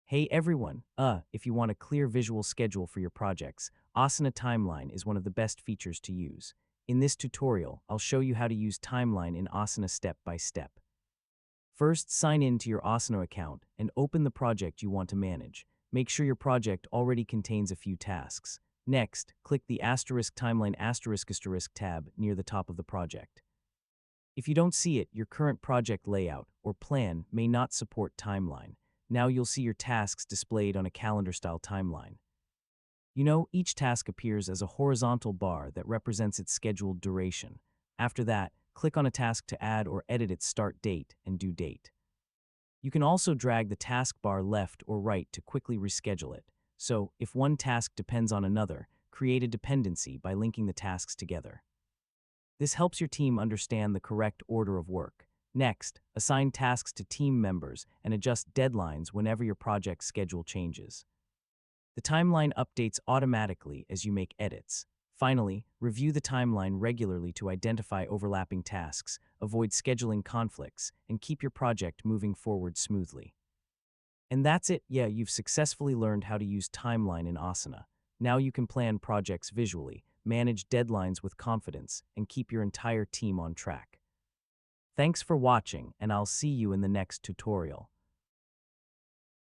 Hey everyone, if you want a clear visual schedule for your projects, Asana Timeline is one of the best features to use. In this tutorial, I'll show you how to use Timeline in Asana step by step. First, sign in to your Asana account and open the project you want to manage. Make sure your project already contains a few tasks. Next, click the *Timeline ** tab near the top of the project. If you don't see it, your current project layout or plan may not support Timeline. Now you'll see your tasks displayed on a calendar-style timeline. Each task appears as a horizontal bar that represents its scheduled duration. After that, click on a task to add or edit its start date and due date. You can also drag the taskbar left or right to quickly reschedule it. So, if one task depends on another, create a dependency by linking the tasks together. This helps your team understand the correct order of work. Next, assign tasks to team members and adjust deadlines whenever your project schedule changes. The timeline updates automatically as you make edits. Finally, review the timeline regularly to identify overlapping tasks, avoid scheduling conflicts, and keep your project moving forward smoothly. And that's it. You've successfully learned how to use Timeline in Asana. Now you can plan projects visually, manage deadlines with confidence, and keep your entire team on track. Thanks for watching, and I'll see you in the next tutorial.